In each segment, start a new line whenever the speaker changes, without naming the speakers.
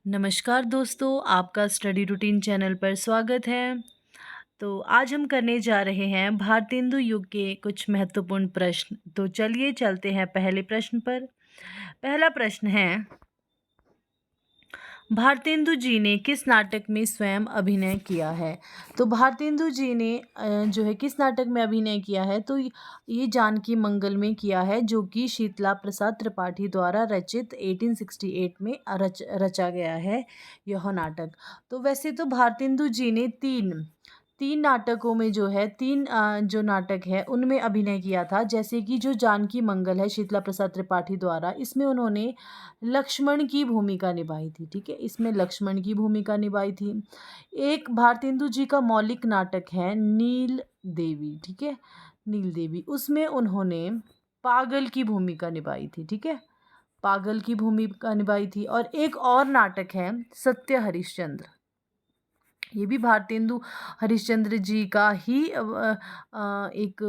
नमस्कार दोस्तों, आपका स्टडी रूटीन चैनल पर स्वागत है। तो आज हम करने जा रहे हैं भारतेंदु युग के कुछ महत्वपूर्ण प्रश्न। तो चलिए चलते हैं पहले प्रश्न पर। पहला प्रश्न है, भारतेंदु जी ने किस नाटक में स्वयं अभिनय किया है? तो भारतेंदु जी ने जो है किस नाटक में अभिनय किया है? तो ये जानकी मंगल में किया है, जो कि शीतला प्रसाद त्रिपाठी द्वारा रचित 1868 में रचा गया है यह नाटक। तो वैसे तो भारतेंदु जी ने तीन तीन नाटकों में जो है जो नाटक है उनमें अभिनय किया था। जैसे कि जो जानकी मंगल है शीतला प्रसाद त्रिपाठी द्वारा, इसमें उन्होंने लक्ष्मण की भूमिका निभाई थी। ठीक है, इसमें लक्ष्मण की भूमिका निभाई थी। एक भारतेंदु जी का मौलिक नाटक है नील देवी। ठीक है, नील देवी, उसमें उन्होंने पागल की भूमिका निभाई थी। ठीक है, पागल की भूमिका निभाई थी। और एक और नाटक है सत्य हरिश्चंद्र। ये भी भारतेंदु हरिश्चंद्र जी का ही एक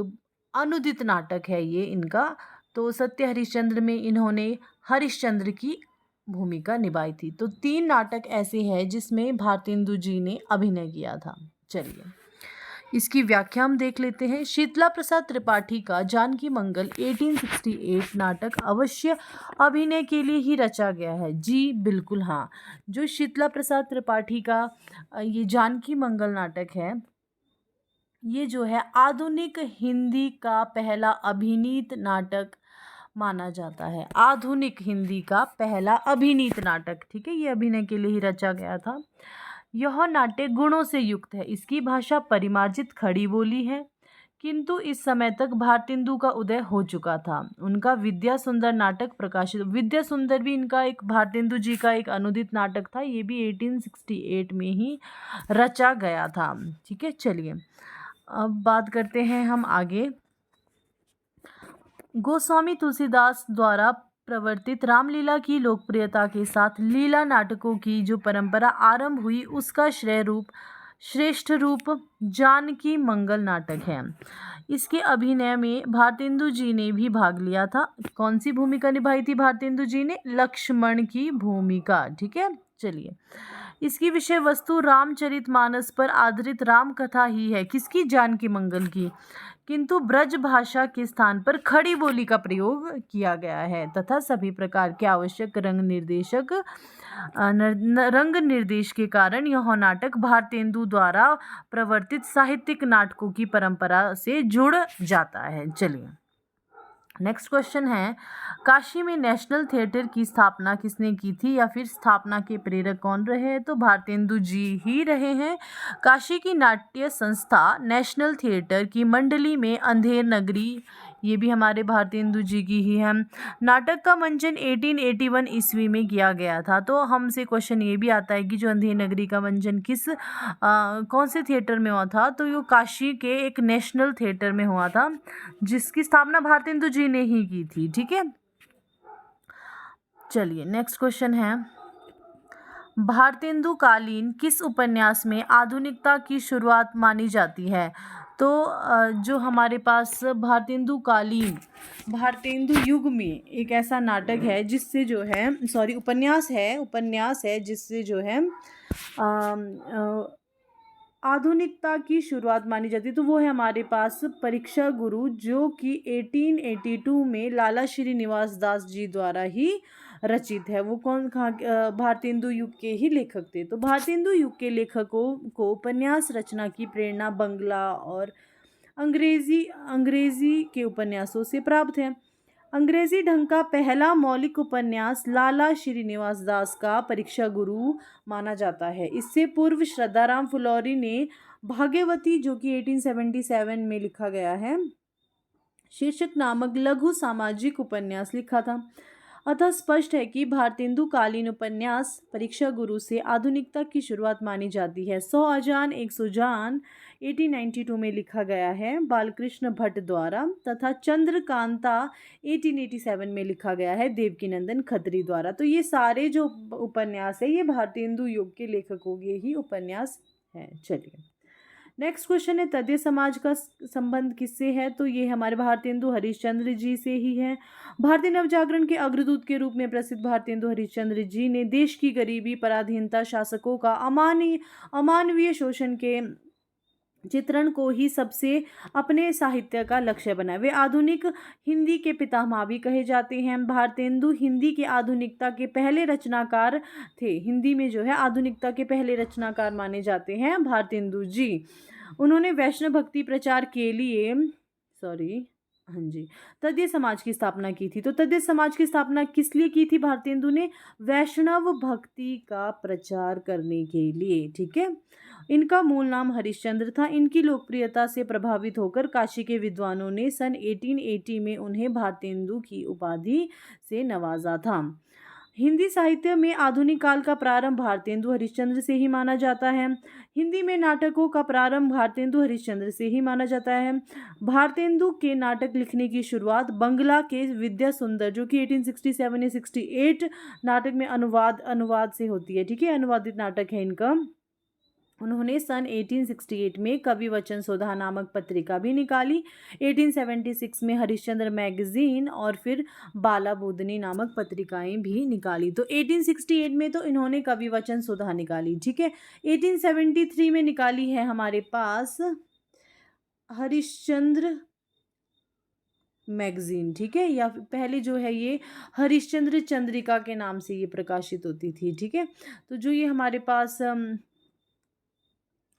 अनुदित नाटक है ये इनका। तो सत्य हरिश्चंद्र में इन्होंने हरिश्चंद्र की भूमिका निभाई थी। तो तीन नाटक ऐसे हैं जिसमें भारतेंदु जी ने अभिनय किया था। चलिए इसकी व्याख्या हम देख लेते हैं। शीतला प्रसाद त्रिपाठी का जानकी मंगल 1868 नाटक अवश्य अभिनय के लिए ही रचा गया है। जी बिल्कुल हाँ, जो शीतला प्रसाद त्रिपाठी का ये जानकी मंगल नाटक है, ये जो है आधुनिक हिंदी का पहला अभिनीत नाटक माना जाता है। आधुनिक हिंदी का पहला अभिनीत नाटक। ठीक है, ये अभिनय के लिए ही रचा गया था। यह नाट्य गुणों से युक्त है। इसकी भाषा परिमार्जित खड़ी बोली है, किंतु इस समय तक भारतेंदु का उदय हो चुका था। उनका विद्या सुंदर नाटक प्रकाशित, विद्या सुंदर भी इनका एक भारतेंदु जी का एक अनुदित नाटक था। ये भी 1868 में ही रचा गया था। ठीक है, चलिए अब बात करते हैं हम आगे। गोस्वामी तुलसीदास द्वारा प्रवर्तित रामलीला की लोकप्रियता के साथ लीला नाटकों की जो परंपरा आरंभ हुई, उसका श्रेष्ठ रूप जानकी मंगल नाटक है। इसके अभिनय में भारतेंदु जी ने भी भाग लिया था। कौन सी भूमिका निभाई थी भारतेंदु जी ने? लक्ष्मण की भूमिका। ठीक है, चलिए इसकी विषय वस्तु रामचरितमानस पर आधारित राम कथा ही है। किसकी? जानकी मंगल की। किंतु ब्रज भाषा के स्थान पर खड़ी बोली का प्रयोग किया गया है तथा सभी प्रकार के आवश्यक रंग निर्देश के कारण यह नाटक भारतेंदु द्वारा प्रवर्तित साहित्यिक नाटकों की परंपरा से जुड़ जाता है। चलिए नेक्स्ट क्वेश्चन है, काशी में नेशनल थिएटर की स्थापना किसने की थी, या फिर स्थापना के प्रेरक कौन रहे हैं? तो भारतेंदु जी ही रहे हैं। काशी की नाट्य संस्था नेशनल थिएटर की मंडली में अंधेर नगरी, ये भी हमारे भारतेंदु जी की ही है। नाटक का मंचन 1881 ईस्वी में किया गया था। तो हमसे क्वेश्चन ये भी आता है कि जो अंधेर नगरी का मंचन कौन से थिएटर में हुआ था? तो ये काशी के एक नेशनल थिएटर में हुआ था, जिसकी स्थापना भारतेंदु जी ने ही की थी। ठीक है, चलिए नेक्स्ट क्वेश्चन है, भारतेंदु कालीन किस उपन्यास में आधुनिकता की शुरुआत मानी जाती है? तो जो हमारे पास भारतेंदु कालीन, भारतेंदु युग में एक ऐसा नाटक है जिससे जो है उपन्यास है जिससे जो है आधुनिकता की शुरुआत मानी जाती है। तो वो है हमारे पास परीक्षा गुरु, जो कि 1882 में लाला श्रीनिवास दास जी द्वारा ही रचित है। वो कौन भारतेंदु युग के ही लेखक थे। तो भारतेंदु युग के लेखकों को उपन्यास रचना की प्रेरणा बंगला और अंग्रेजी के उपन्यासों से प्राप्त है। अंग्रेजी ढंग का पहला मौलिक उपन्यास लाला श्रीनिवास दास का परीक्षा गुरु माना जाता है। इससे पूर्व श्रद्धाराम फुलौरी ने भाग्यवती, जो कि 1877 में लिखा गया है, शीर्षक नामक लघु सामाजिक उपन्यास लिखा था। अतः स्पष्ट है कि भारतेंदु कालीन उपन्यास परीक्षा गुरु से आधुनिकता की शुरुआत मानी जाती है। 100 अजान 100 जान 1892 में लिखा गया है बालकृष्ण भट्ट द्वारा, तथा चंद्रकांता 1887 में लिखा गया है देवकीनंदन खत्री द्वारा। तो ये सारे जो उपन्यास है ये भारतेंदु युग के लेखकों के ही उपन्यास हैं। चलिए नेक्स्ट क्वेश्चन है तद्य समाज का संबंध किससे है, तो ये हमारे भारतेंदु हरिश्चंद्र जी से ही है। भारतीय नवजागरण के अग्रदूत के रूप में प्रसिद्ध भारतेंदु हरिश्चंद्र जी ने देश की गरीबी, पराधीनता, शासकों का अमानवीय शोषण के चित्रण को ही सबसे अपने साहित्य का लक्ष्य बनाए। वे आधुनिक हिंदी के पितामह भी कहे जाते हैं। भारतेंदु हिंदी के आधुनिकता के पहले रचनाकार थे। हिंदी में जो है आधुनिकता के पहले रचनाकार माने जाते हैं भारतेंदु जी। उन्होंने वैष्णव भक्ति प्रचार के लिए हाँ जी तद्य समाज की स्थापना की थी। तो तद्य समाज की स्थापना किस लिए की थी भारतेंदु ने? वैष्णव भक्ति का प्रचार करने के लिए। ठीक है, इनका मूल नाम हरिश्चंद्र था। इनकी लोकप्रियता से प्रभावित होकर काशी के विद्वानों ने सन 1880 में उन्हें भारतेंदु की उपाधि से नवाजा था। हिंदी साहित्य में आधुनिक काल का प्रारंभ भारतेंदु हरिश्चंद्र से ही माना जाता है। हिंदी में नाटकों का प्रारंभ भारतेंदु हरिश्चंद्र से ही माना जाता है। भारतेंदु के नाटक लिखने की शुरुआत बंगला के विद्या सुंदर जो कि 1867 या 68 नाटक में अनुवाद से होती है। ठीक है, अनुवादित नाटक है इनका। उन्होंने सन 1868 में कवि वचन सुधा नामक पत्रिका भी निकाली। 1876 में हरिश्चंद्र मैगजीन और फिर बाला बोधनी नामक पत्रिकाएं भी निकाली। तो 1868 में तो इन्होंने कवि वचन सुधा निकाली। ठीक है, 1873 में निकाली है हमारे पास हरिश्चंद्र मैगजीन। ठीक है, या पहले जो है ये हरिश्चंद्र चंद्रिका के नाम से ये प्रकाशित होती थी। ठीक है, तो जो ये हमारे पास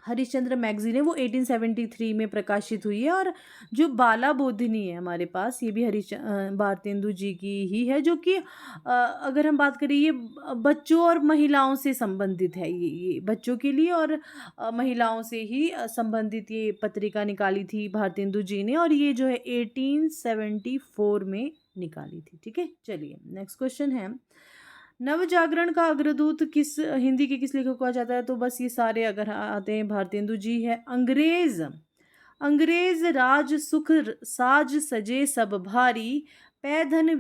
हरिश्चंद्र मैगजीन है वो 1873 में प्रकाशित हुई है। और जो बाला बोधिनी है हमारे पास ये भी भारतेंदु जी की ही है, जो कि अगर हम बात करें ये बच्चों और महिलाओं से संबंधित है। ये बच्चों के लिए और महिलाओं से ही संबंधित ये पत्रिका निकाली थी भारतेंदु जी ने, और ये जो है 1874 में निकाली थी। ठीक है, चलिए नेक्स्ट क्वेश्चन है नवजागरण का अग्रदूत हिंदी के किस लेखक को कहा जाता है, तो बस ये सारे अगर आते हैं भारतेंदु जी है। अंग्रेज राज सुख साज सजे सब भारी, पैधन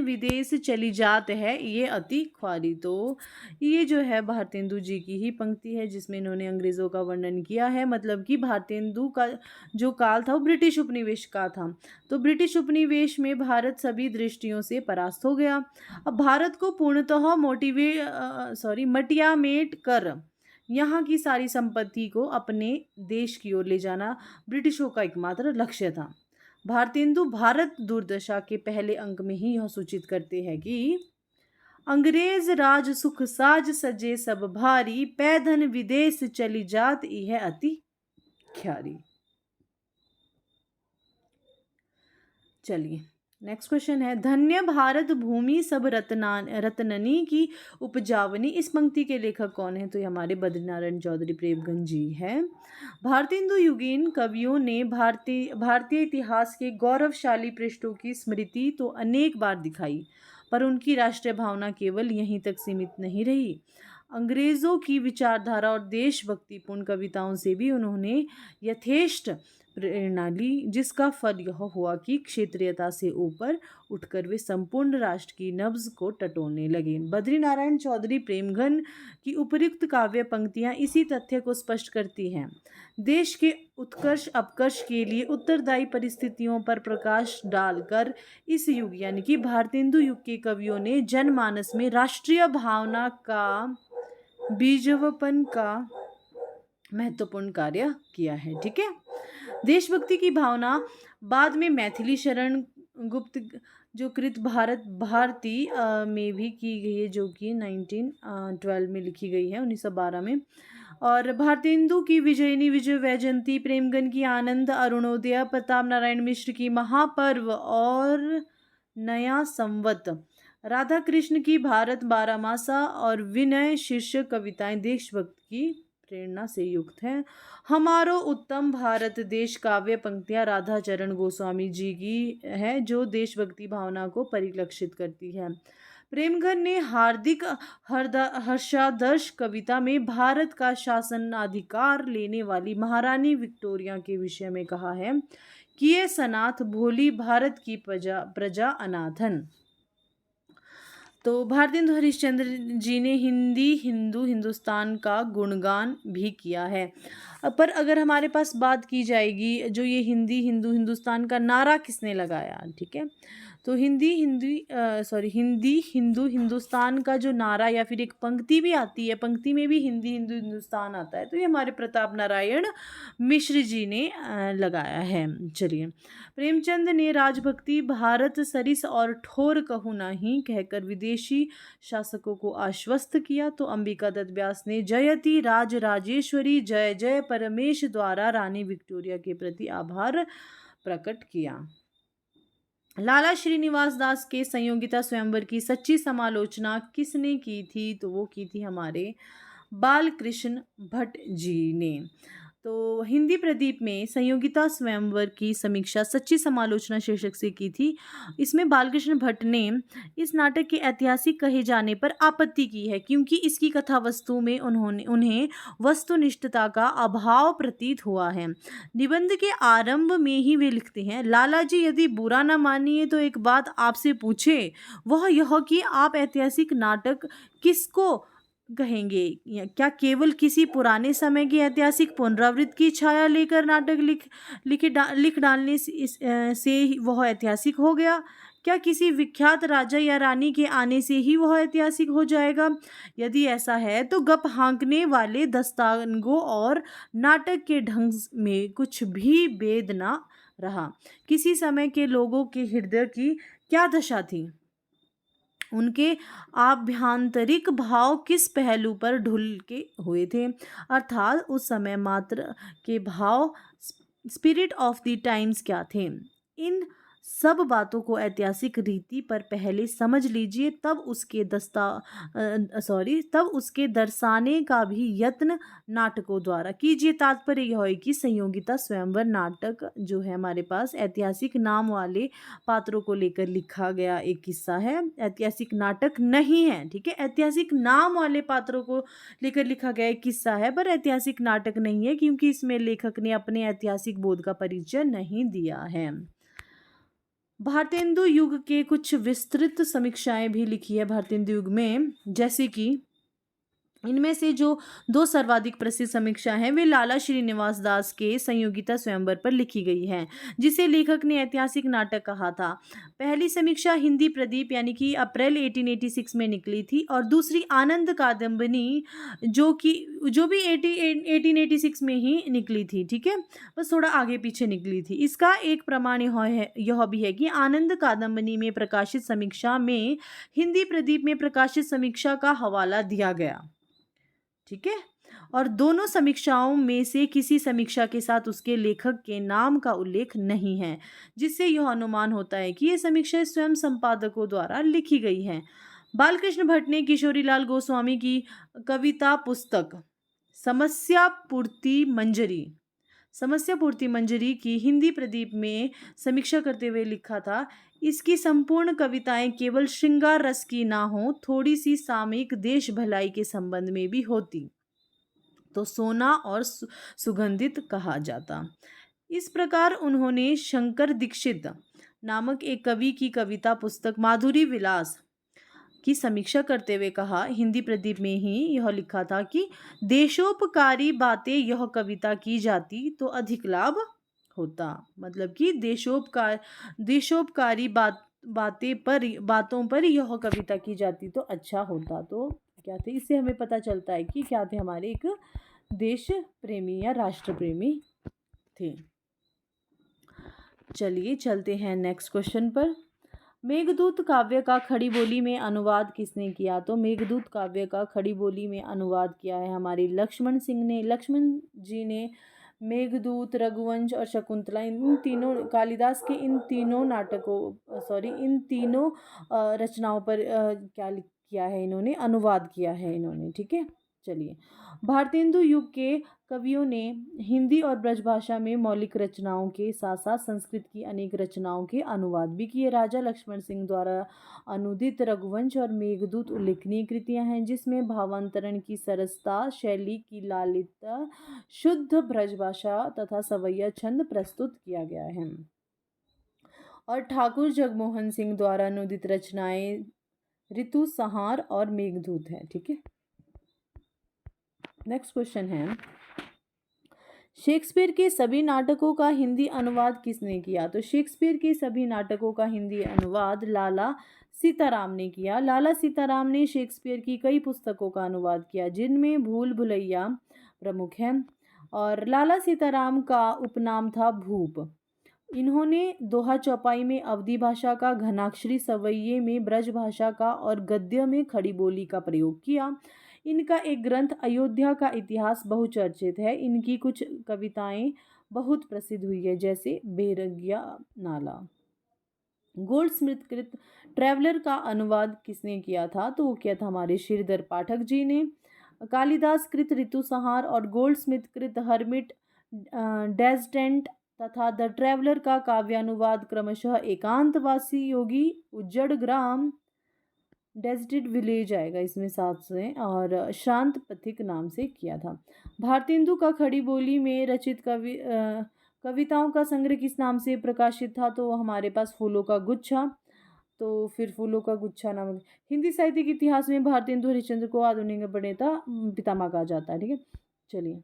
विदेश चली जात है ये अति ख्वारी। तो ये जो है भारतेंदु जी की ही पंक्ति है जिसमें इन्होंने अंग्रेज़ों का वर्णन किया है। मतलब कि भारतेंदु का जो काल था वो ब्रिटिश उपनिवेश का था। तो ब्रिटिश उपनिवेश में भारत सभी दृष्टियों से परास्त हो गया। अब भारत को पूर्णतः मटियामेट कर यहाँ की सारी संपत्ति को अपने देश की ओर ले जाना ब्रिटिशों का एकमात्र लक्ष्य था। भारतेंदु भारत दुर्दशा के पहले अंक में ही यह सूचित करते हैं कि अंग्रेज राज सुख साज सजे सब भारी, पैधन विदेश चली जात यह अति ख्यारी। चलिए नेक्स्ट क्वेश्चन है धन्य भारत भूमि सब रत्ननी की उपजावनी। इस पंक्ति के लेखक कौन है, तो ये हमारे बद्रीनारायण चौधरी प्रेमगंज जी हैं। भारतेंदु युगीन कवियों ने भारतीय इतिहास के गौरवशाली पृष्ठों की स्मृति तो अनेक बार दिखाई, पर उनकी राष्ट्रीय भावना केवल यहीं तक सीमित नहीं रही। अंग्रेज़ों की विचारधारा और देशभक्तिपूर्ण कविताओं से भी उन्होंने यथेष्ट प्रेरणा ली, जिसका फल यह हुआ कि क्षेत्रीयता से ऊपर उठकर वे संपूर्ण राष्ट्र की नब्ज को टटोलने लगे। बद्रीनारायण चौधरी प्रेमघन की उपयुक्त काव्य पंक्तियां इसी तथ्य को स्पष्ट करती हैं। देश के उत्कर्ष अपकर्ष के लिए उत्तरदायी परिस्थितियों पर प्रकाश डालकर इस युग यानी कि भारतेंदु युग के कवियों ने जनमानस में राष्ट्रीय भावना का बीजवपन का महत्वपूर्ण कार्य किया है। ठीक है, देशभक्ति की भावना बाद में मैथिली शरण गुप्त जो कृत भारत भारती में भी की गई है, जो कि 1912 में लिखी गई है, 1912 में। और भारतेंदु की विजयिनी विजय वैजयंती, प्रेमगन की आनंद अरुणोदय, प्रताप नारायण मिश्र की महापर्व और नया संवत, राधा कृष्ण की भारत बारामासा और विनय शीर्षक कविताएं देशभक्ति की प्रेरणा से युक्त हैं। हमारो उत्तम भारत देश काव्य पंक्तियां राधा चरण गोस्वामी जी की है, जो देशभक्ति भावना को परिलक्षित करती है। प्रेमघन ने हार्दिक हर्षादर्श कविता में भारत का शासनाधिकार लेने वाली महारानी विक्टोरिया के विषय में कहा है कि ये सनाथ भोली भारत की प्रजा अनाथन। तो भारतेंदु हरिश्चंद्र जी ने हिंदी हिंदू हिंदुस्तान का गुणगान भी किया है। पर अगर हमारे पास बात की जाएगी जो ये हिंदी हिंदू हिंदुस्तान का नारा किसने लगाया, ठीक है, तो हिंदी हिंदू हिंदुस्तान का जो नारा या फिर एक पंक्ति भी आती है, पंक्ति में भी हिंदी हिंदू हिंदुस्तान आता है, तो ये हमारे प्रताप नारायण मिश्र जी ने लगाया है। चलिए, प्रेमचंद ने राजभक्ति भारत सरिस और ठोर कहूँ नहीं कहकर विदेशी शासकों को आश्वस्त किया, तो अंबिका दत्त व्यास ने जयति राज राजेश्वरी जय जय परमेश द्वारा रानी विक्टोरिया के प्रति आभार प्रकट किया। लाला श्रीनिवास दास के संयोगिता स्वयंवर की सच्ची समालोचना किसने की थी, तो वो की थी हमारे बालकृष्ण भट्ट जी ने। तो हिंदी प्रदीप में संयोगिता स्वयंवर की समीक्षा सच्ची समालोचना शीर्षक से की थी। इसमें बालकृष्ण भट्ट ने इस नाटक के ऐतिहासिक कहे जाने पर आपत्ति की है, क्योंकि इसकी कथा वस्तु में उन्हें वस्तुनिष्ठता का अभाव प्रतीत हुआ है। निबंध के आरंभ में ही वे लिखते हैं, लाला जी यदि बुरा न मानिए तो एक बात आपसे पूछे, वह यह कि आप ऐतिहासिक नाटक किसको कहेंगे? क्या केवल किसी पुराने समय की ऐतिहासिक पुनरावृत्ति की छाया लेकर नाटक लिख डालने से वह ऐतिहासिक हो गया? क्या किसी विख्यात राजा या रानी के आने से ही वह ऐतिहासिक हो जाएगा? यदि ऐसा है तो गप हाँकने वाले दस्तानगों और नाटक के ढंग में कुछ भी भेद ना रहा। किसी समय के लोगों के हृदय की क्या दशा थी? उनके आभ्यंतरिक भाव किस पहलू पर ढुलके हुए थे? अर्थात उस समय मात्र के भाव, स्पिरिट ऑफ द टाइम्स क्या थे? इन सब बातों को ऐतिहासिक रीति पर पहले समझ लीजिए, तब उसके दर्शाने का भी यत्न नाटकों द्वारा कीजिए। तात्पर्य यह है कि संयोगिता स्वयंवर नाटक जो है हमारे पास ऐतिहासिक नाम वाले पात्रों को लेकर लिखा गया एक किस्सा है, ऐतिहासिक नाटक नहीं है, ठीक है। ऐतिहासिक नाम वाले पात्रों को लेकर लिखा गया एक किस्सा है, पर ऐतिहासिक नाटक नहीं है, क्योंकि इसमें लेखक ने अपने ऐतिहासिक बोध का परिचय नहीं दिया है। भारतेंदु युग के कुछ विस्तृत समीक्षाएं भी लिखी है भारतेंदु युग में, जैसे कि इनमें से जो दो सर्वाधिक प्रसिद्ध समीक्षा हैं वे लाला श्रीनिवास दास के संयोगिता स्वयंवर पर लिखी गई हैं, जिसे लेखक ने ऐतिहासिक नाटक कहा था। पहली समीक्षा हिंदी प्रदीप यानी कि अप्रैल 1886 में निकली थी, और दूसरी आनंद कादम्बिनी जो भी 1886 में ही निकली थी, ठीक है, बस थोड़ा आगे पीछे निकली थी। इसका एक प्रमाण यह भी है कि आनंद कादम्बिनी में प्रकाशित समीक्षा में हिंदी प्रदीप में प्रकाशित समीक्षा का हवाला दिया गया, ठीक है, और दोनों समीक्षाओं में से किसी समीक्षा के साथ उसके लेखक के नाम का उल्लेख नहीं है, जिससे यह अनुमान होता है कि ये समीक्षा स्वयं संपादकों द्वारा लिखी गई है। बालकृष्ण भट्ट ने किशोरीलाल गोस्वामी की कविता पुस्तक समस्या पूर्ति मंजरी की हिंदी प्रदीप में समीक्षा करते हुए लिखा था, इसकी संपूर्ण कविताएं केवल श्रृंगार रस की ना हो, थोड़ी सी सामयिक देश भलाई के संबंध में भी होती तो सोना और सुगंधित कहा जाता। इस प्रकार उन्होंने शंकर दीक्षित नामक एक कवि की कविता पुस्तक माधुरी विलास की समीक्षा करते हुए कहा, हिंदी प्रदीप में ही यह लिखा था कि देशोपकारी बातें यह कविता की जाती तो अधिक लाभ होता। मतलब कि देशोपकारी बातों पर यह कविता की जाती तो अच्छा होता। तो क्या थे, इससे हमें पता चलता है कि क्या थे, हमारे एक देश प्रेमी या राष्ट्र प्रेमी थे। चलिए चलते हैं नेक्स्ट क्वेश्चन पर। मेघदूत काव्य का खड़ी बोली में अनुवाद किसने किया? तो मेघदूत काव्य का खड़ी बोली में अनुवाद किया है हमारे लक्ष्मण सिंह ने। लक्ष्मण जी ने मेघदूत, रघुवंश और शकुंतला, इन तीनों कालिदास के इन तीनों रचनाओं पर क्या किया है, इन्होंने अनुवाद किया है इन्होंने, ठीक है। चलिए, भारतेंदु युग के कवियों ने हिंदी और ब्रजभाषा में मौलिक रचनाओं के साथ साथ संस्कृत की अनेक रचनाओं के अनुवाद भी किए। राजा लक्ष्मण सिंह द्वारा अनुदित रघुवंश और मेघदूत उल्लेखनीय कृतियां हैं, जिसमें भावांतरण की सरसता, शैली की लालित्यता, शुद्ध ब्रजभाषा तथा सवैया छंद प्रस्तुत किया गया है। और ठाकुर जगमोहन सिंह द्वारा अनुदित रचनाएं ऋतु संहार और मेघदूत है। ठीक है, नेक्स्ट क्वेश्चन है, शेक्सपियर के सभी नाटकों का हिंदी अनुवाद किसने किया? तो शेक्सपियर के सभी नाटकों का हिंदी अनुवाद लाला सीताराम ने किया। लाला सीताराम ने शेक्सपियर की कई पुस्तकों का अनुवाद किया, जिनमें भूल भुलैया प्रमुख है, और लाला सीताराम का उपनाम था भूप। इन्होंने दोहा चौपाई में अवधी भाषा का, घनाक्षरी सवैये में ब्रज भाषा का और गद्य में खड़ी बोली का प्रयोग किया। इनका एक ग्रंथ अयोध्या का इतिहास बहुचर्चित है। इनकी कुछ कविताएं बहुत प्रसिद्ध हुई है, जैसे बेरगिया नाला। गोल्ड स्मिथ कृत ट्रैवलर का अनुवाद किसने किया था? तो वो किया था हमारे श्रीधर पाठक जी ने। कालिदास कृत ऋतु संहार और गोल्ड स्मिथ कृत हर्मिट डेस्डेंट तथा द ट्रैवलर का काव्यानुवाद क्रमशः एकांतवासी योगी उज्जड़ ग्राम डेस्टिड विलेज आएगा इसमें साथ से, और शांत पथिक नाम से किया था। भारतेंदु का खड़ी बोली में रचित कविताओं का संग्रह किस नाम से प्रकाशित था? तो हमारे पास फूलों का गुच्छा। तो फिर फूलों का गुच्छा नामक हिंदी साहित्य के इतिहास में भारतेंदु हरिश्चंद्र को आधुनिक प्रणेता पितामह कहा जाता है। ठीक है, चलिए,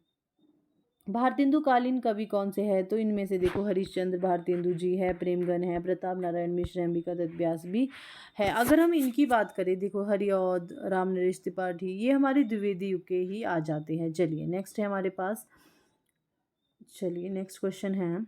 भारतेंदु कालीन कवि कौन से हैं? तो इनमें से देखो, हरिश्चंद्र भारतेंदु जी है, प्रेमगन है, प्रताप नारायण मिश्र, अंबिका दत्त व्यास भी है। अगर हम इनकी बात करें, देखो हरिऔध, रामनरेश त्रिपाठी, ये हमारे द्विवेदी युग के ही आ जाते हैं। चलिए, नेक्स्ट है हमारे पास, चलिए नेक्स्ट क्वेश्चन है,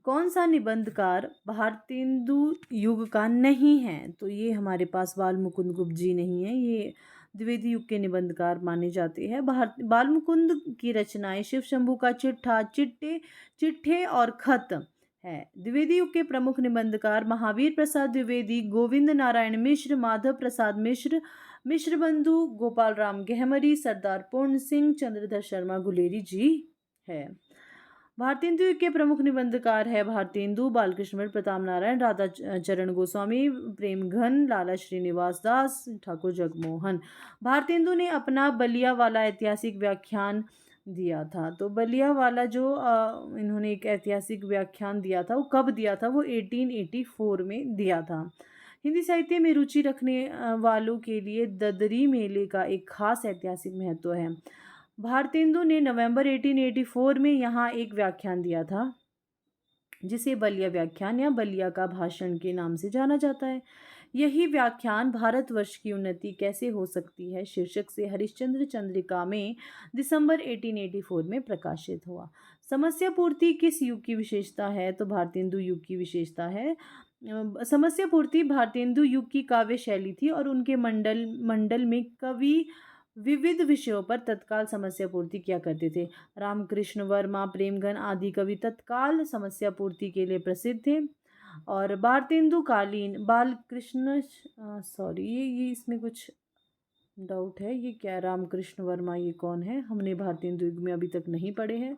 कौन सा निबंधकार भारतेंदु युग का नहीं है? तो ये हमारे पास बालमुकुंद गुप्त जी नहीं है, ये द्विवेदी युग के निबंधकार माने जाते हैं। बालमुकुंद की रचनाएं शिव शंभू का चिट्ठा, चिट्ठे और खत है। द्विवेदी युग के प्रमुख निबंधकार महावीर प्रसाद द्विवेदी, गोविंद नारायण मिश्र, माधव प्रसाद मिश्र, मिश्र बंधु, गोपाल राम गहमरी, सरदार पूर्ण सिंह, चंद्रधर शर्मा गुलेरी जी है। भारतेंदु युग के प्रमुख निबंधकार है भारतेंदु, बालकृष्ण भट्ट, प्रताप नारायण, राधा चरण गोस्वामी, प्रेमघन, लाला श्रीनिवास दास, ठाकुर जगमोहन। भारतेंदु ने अपना बलिया वाला ऐतिहासिक व्याख्यान दिया था। तो बलिया वाला जो इन्होंने एक ऐतिहासिक व्याख्यान दिया था, वो कब दिया था? वो 1884 में दिया था। हिंदी साहित्य में रुचि रखने वालों के लिए ददरी मेले का एक खास ऐतिहासिक महत्व है। भारतेंदु ने नवंबर 1884 में यहाँ एक व्याख्यान दिया था, जिसे बलिया व्याख्यान या बलिया का भाषण के नाम से जाना जाता है। यही व्याख्यान भारतवर्ष की उन्नति कैसे हो सकती है शीर्षक से हरिश्चंद्र चंद्रिका में दिसंबर 1884 में प्रकाशित हुआ। समस्या पूर्ति किस युग की विशेषता है? तो भारतेंदु युग की विशेषता है। समस्या पूर्ति भारतेंदु युग की काव्य शैली थी, और उनके मंडल में कवि विविध विषयों पर तत्काल समस्या पूर्ति किया करते थे। रामकृष्ण वर्मा, प्रेमगन आदि कवि तत्काल समस्या पूर्ति के लिए प्रसिद्ध थे। और भारतेंदु कालीन बालकृष्ण, सॉरी ये इसमें कुछ डाउट है, ये क्या रामकृष्ण वर्मा, ये कौन है? हमने भारतेंदु युग में अभी तक नहीं पढ़े हैं।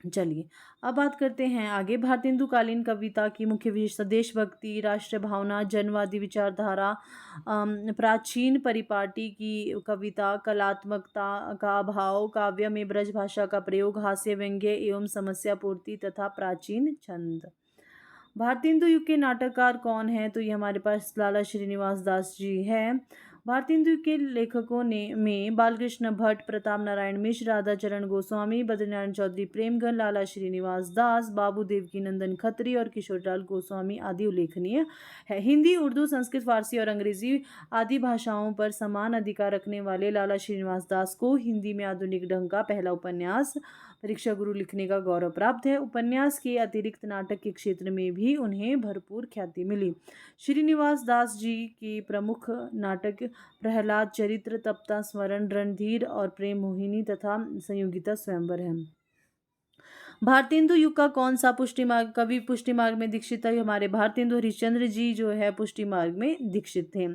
चलिए, अब बात करते हैं आगे। भारतेंदु कालीन कविता की मुख्य विशेषता देशभक्ति, राष्ट्र भावना, जनवादी विचारधारा, प्राचीन परिपाटी की कविता, कलात्मकता का अभाव, काव्य में ब्रज भाषा का प्रयोग, हास्य व्यंग्य एवं समस्या पूर्ति तथा प्राचीन छंद। भारतेंदु युग के नाटककार कौन है? तो ये हमारे पास लाला श्रीनिवास दास जी है। भारतेंदु के लेखकों में बालकृष्ण भट्ट, प्रताप नारायण मिश्र, राधा चरण गोस्वामी, बद्रीनारायण चौधरी, प्रेमगन, लाला श्रीनिवास दास, बाबू देवकीनंदन खत्री और किशोरलाल गोस्वामी आदि उल्लेखनीय है। हिंदी, उर्दू, संस्कृत, फारसी और अंग्रेजी आदि भाषाओं पर समान अधिकार रखने वाले लाला श्रीनिवास दास को हिंदी में आधुनिक ढंग का पहला उपन्यास परीक्षा गुरु लिखने का गौरव प्राप्त है। उपन्यास के अतिरिक्त नाटक के क्षेत्र में भी उन्हें भरपूर ख्याति मिली। श्रीनिवास दास जी की प्रमुख नाटक प्रहलाद चरित्र, तप्ता स्मरण, रणधीर और प्रेम मोहिनी तथा संयोगिता स्वयंवर है। भारतेंदु युग का कौन सा पुष्टि मार्ग कवि पुष्टि मार्ग में दीक्षित है? हमारे भारतेंदु हरिश्चंद्र जी जो है पुष्टि मार्ग में दीक्षित थे।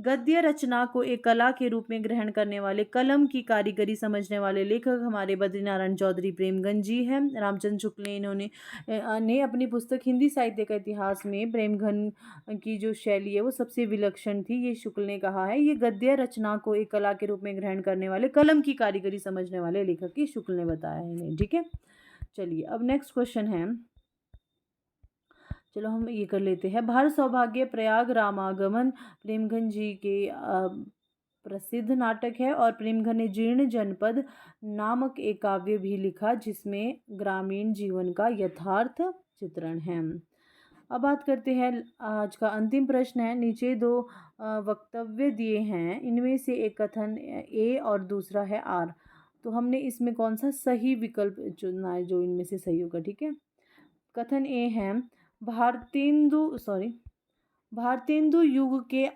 गद्य रचना को एक कला के रूप में ग्रहण करने वाले, कलम की कारीगरी समझने वाले लेखक हमारे बद्रीनारायण चौधरी प्रेमगन जी हैं। रामचंद्र शुक्ल ने इन्होंने अपनी पुस्तक हिंदी साहित्य का इतिहास में प्रेमगन की जो शैली है वो सबसे विलक्षण थी, ये शुक्ल ने कहा है। ये गद्य रचना को एक कला के रूप में ग्रहण करने वाले, कलम की कारीगरी समझने वाले लेखक की शुक्ल ने बताया है इन्हें। ठीक है, चलिए अब नेक्स्ट क्वेश्चन है, चलो हम ये कर लेते हैं। भारत सौभाग्य प्रयाग रामागमन प्रेमगंज जी के प्रसिद्ध नाटक है और प्रेमगंज ने जीर्ण जनपद नामक एक काव्य भी लिखा जिसमें ग्रामीण जीवन का यथार्थ चित्रण है। अब बात करते हैं, आज का अंतिम प्रश्न है। नीचे दो वक्तव्य दिए हैं, इनमें से एक कथन ए और दूसरा है आर, तो हमने इसमें कौन सा सही विकल्प चुनना है जो इनमें से सही होगा। ठीक है, कथन ए है भारतेंदु युग के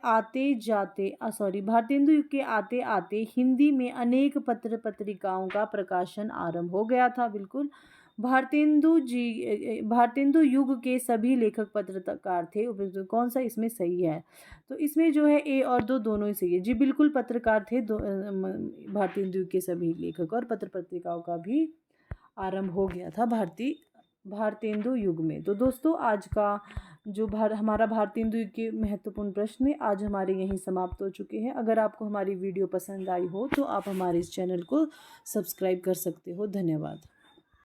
आते आते हिंदी में अनेक पत्र पत्रिकाओं का प्रकाशन आरंभ हो गया था। बिल्कुल, भारतेंदु युग के सभी लेखक पत्रकार थे। कौन सा इसमें सही है? तो इसमें जो है ए और दो दोनों ही सही है जी। बिल्कुल पत्रकार थे भारतेंदु युग के सभी लेखक, और पत्र पत्रिकाओं का भी आरंभ हो गया था भारतेंदु युग में। तो दोस्तों, आज का जो हमारा भारतेंदु युग के महत्वपूर्ण प्रश्न आज हमारे यहीं समाप्त हो चुके हैं। अगर आपको हमारी वीडियो पसंद आई हो तो आप हमारे इस चैनल को सब्सक्राइब कर सकते हो। धन्यवाद।